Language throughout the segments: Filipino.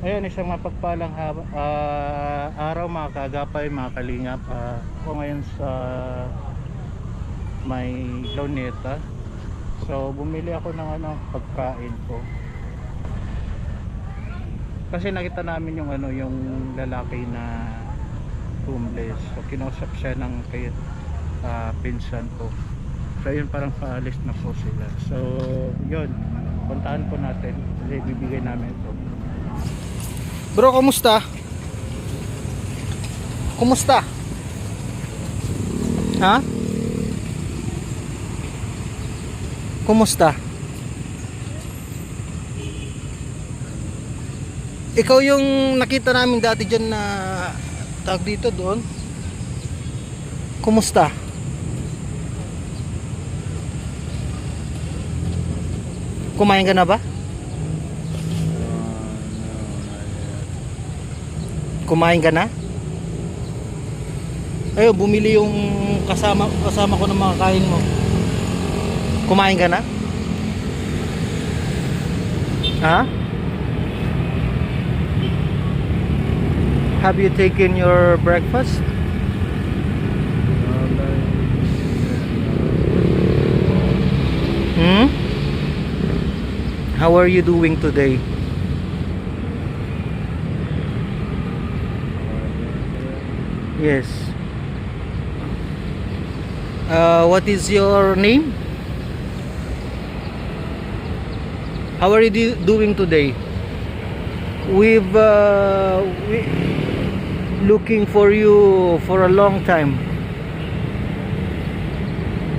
Ayan, isang mapagpalang araw mga kaagapay, mga kalingap. Ako ngayon sa may Luneta. So bumili ako ng pagkain ko. Kasi nakita namin yung yung lalaki na homeless. So kinausap siya ng pinsan ko. So yun, parang paalis na po sila. So yun, puntahan po natin. Kasi bibigay namin ito. Bro, kumusta? Kumusta? Ha? Kumusta? Ikaw yung nakita namin dati dyan na tawag dito doon. Kumusta? Kumain ka na ba? Kumain ka na? Ayun, bumili yung kasama ko ng mga kain mo. Kumain ka na? Ha? Have you taken your breakfast? How are you doing today? Yes. What is your name? How are you doing today? We've looking for you for a long time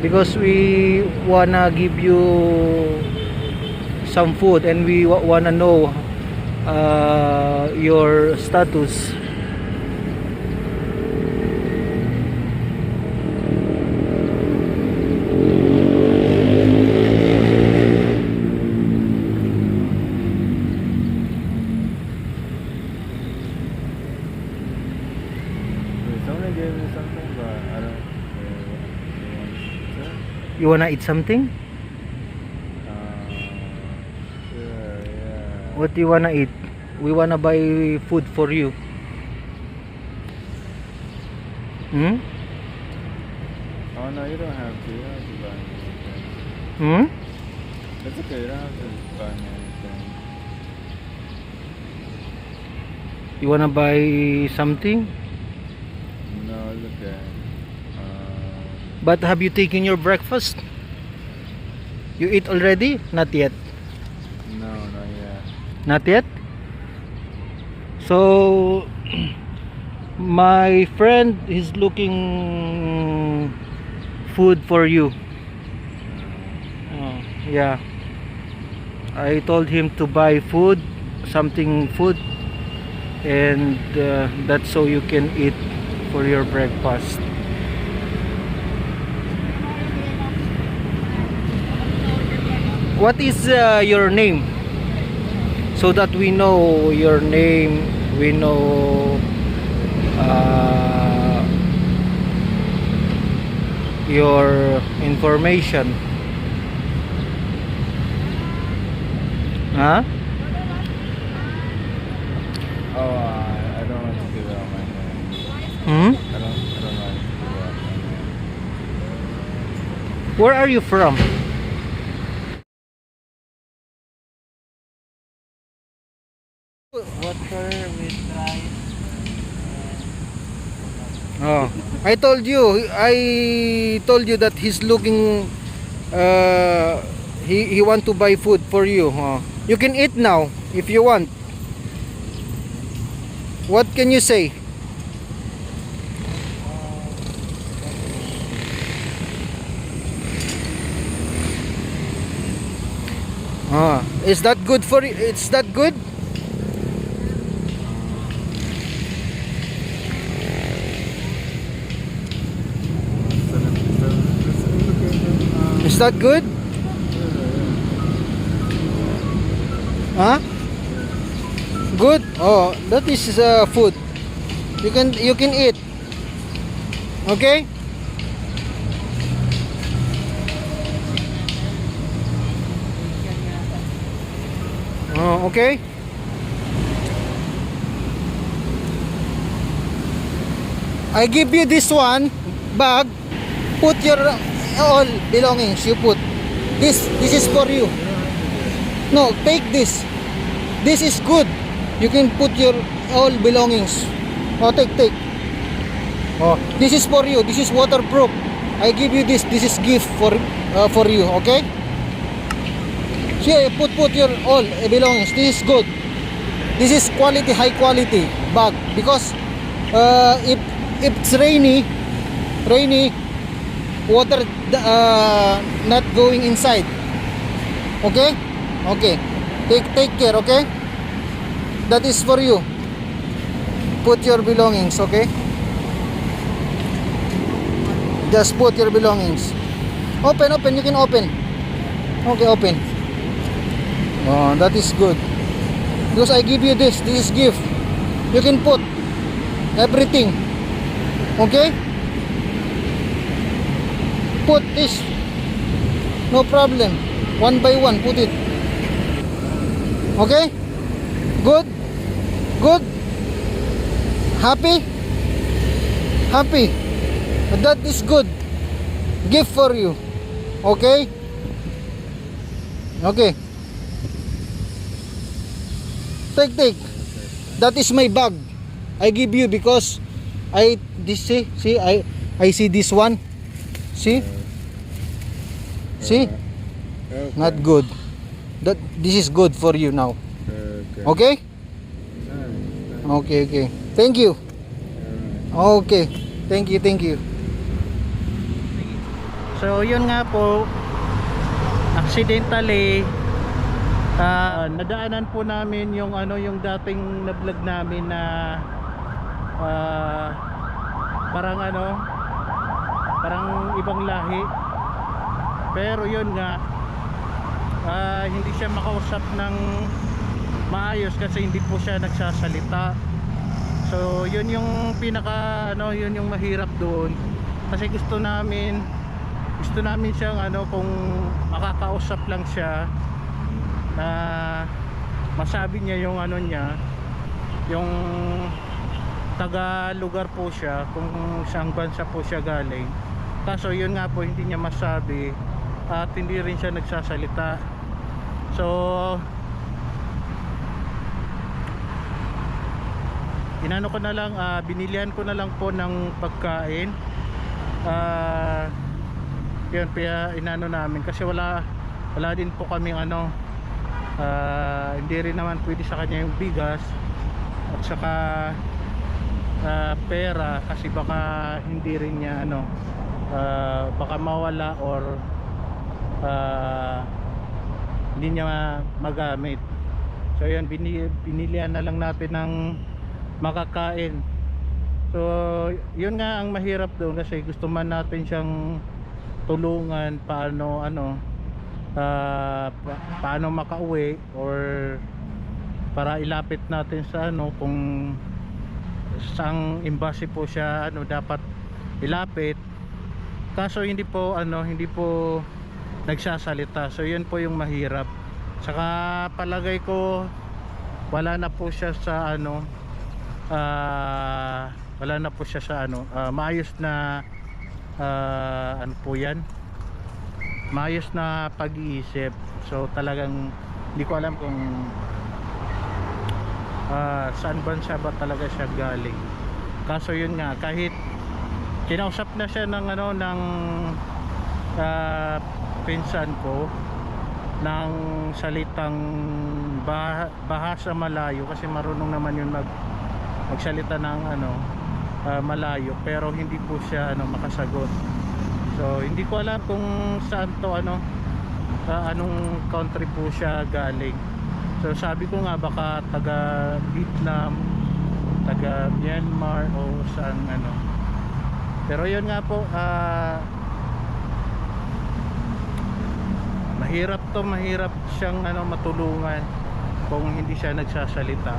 because we wanna give you some food and we wanna know your status. Someone gave me something, but I don't You wanna eat something? yeah. What do you wanna eat? We wanna buy food for you. Hmm? Oh no, you don't have to. You don't have to buy me anything. Hmm? It's okay. You don't have to buy me anything. You wanna buy something? No, it's okay. But have you taken your breakfast? You eat already? Not yet. No, not yet. Not yet? So my friend is looking food for you. Yeah. I told him to buy food, something food, and that's so you can eat for your breakfast. What is your name? So that we know your name, we know your information. Huh? Oh, I don't want to give out my name. Hmm? I don't like to give out my name. Where are you from? Water with rice. Oh, I told you that he's looking he want to buy food for you. Oh. You can eat now if you want. What can you say? Is that good for you? It's that good? Is that good? Huh? Good? Oh, that is food. You can eat. Okay? Oh, okay. I give you this one bag. Put your all belongings. You put this. This is for you. No, take this. This is good. You can put your all belongings. Oh, take. Oh, this is for you. This is waterproof. I give you this. This is gift for you. Okay? Here, put your all belongings. This is good. This is quality, high quality bag because if it's rainy, water not going inside. Okay? Okay. Take care. Okay? That is for you. Put your belongings. Okay? Just put your belongings. Open. You can open. Okay, open. Oh, that is good. Because I give you this. This is gift. You can put everything. Okay? Put this. No problem. One by one, put it. Okay? Good? Good? Happy? Happy? That is good. Gift for you. Okay? Okay. Take. That is my bag. I give you because I see this one. See? See? Okay. Not good. This is good for you now. Okay. Okay? Okay. Thank you. Okay. Thank you. So yun nga po, accidentally nadaanan po namin yung yung dating na-vlog namin na parang parang ibang lahi. Pero yun nga, hindi siya makausap ng maayos kasi hindi po siya nagsasalita. So yun yung pinaka yun yung mahirap doon. Kasi gusto namin siyang kung makakausap lang siya na masabi niya yung niya, yung taga lugar po siya, kung saang bansa po siya galing. Kaso yun nga po, hindi niya masabi at hindi rin siya nagsasalita. So inano ko na lang, binilihan ko na lang po ng pagkain. Yun, kaya inano namin kasi wala din po kaming hindi rin naman pwede sa kanya yung bigas at saka pera kasi baka hindi rin niya baka mawala or hindi niya magamit. So yun, binilihan na lang natin ng makakain. So yun nga ang mahirap doon kasi gusto man natin siyang tulungan paano paano makauwi or para ilapit natin sa kung saang embassy po siya dapat ilapit. Kaso hindi po nagsasalita. So yun po yung mahirap. Saka palagay ko wala na po siya sa wala na po siya sa maayos na po yan, maayos na pag-iisip. So talagang hindi ko alam kung saan bansa ba talaga siya galing. Kaso yun nga, kahit kinausap na siya ng pinsan ko ng salitang bahasa Malayo kasi marunong naman yun magsalita ng Malayo, pero hindi po siya makasagot. So hindi ko alam kung saan to anong country po siya galing. So sabi ko nga baka taga Vietnam, taga Myanmar o saan pero yun nga po, mahirap siyang matulungan kung hindi siya nagsasalita.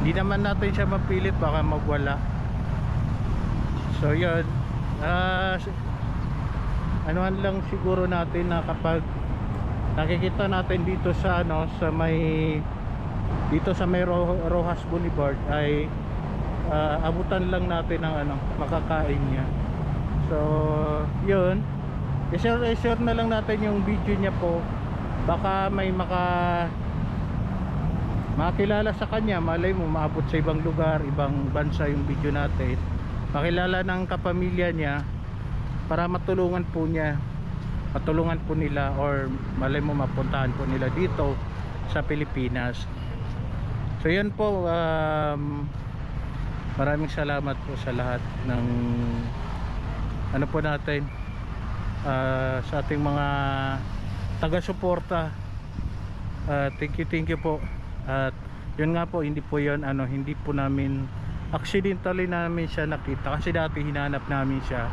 Hindi naman natin siya mapilit, baka magwala. So yun, anuhan lang siguro natin na kapag nakikita natin dito sa sa may Rojas Boulevard ay abutan lang natin ng ano, makakain niya. So yun, i-share na lang natin yung video niya po, baka may makilala sa kanya, malay mo maabot sa ibang lugar, ibang bansa yung video natin, makilala ng kapamilya niya, para matulungan po nila, or malay mo mapuntahan po nila dito sa Pilipinas. So yan po, maraming salamat po sa lahat ng ano po natin, sa ating mga taga-suporta. Thank you po. At yun nga po, hindi po namin accidentally namin siya nakita, kasi dati hinanap namin siya,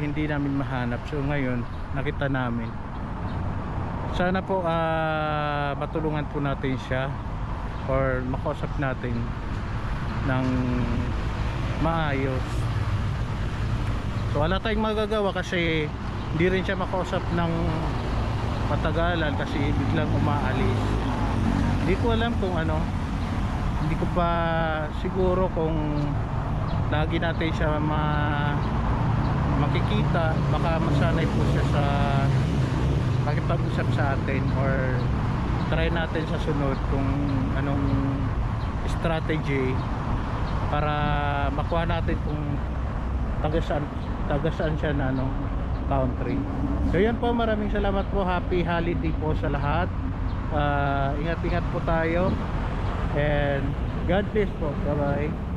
hindi namin mahanap. So ngayon nakita namin. Sana po matulungan po natin siya, or makausap natin ng maayos. So wala tayong magagawa kasi hindi rin siya makausap ng matagalan kasi biglang umaalis. Hindi ko alam kung hindi ko pa siguro kung lagi natin siya makikita, baka masanay po siya sa makipag-usap sa atin, or try natin sa sunod kung anong strategy para makuha natin kung taga saan siya na country. So yan po, maraming salamat po, happy holiday po sa lahat. Ingat-ingat po tayo, and God bless po. Bye bye.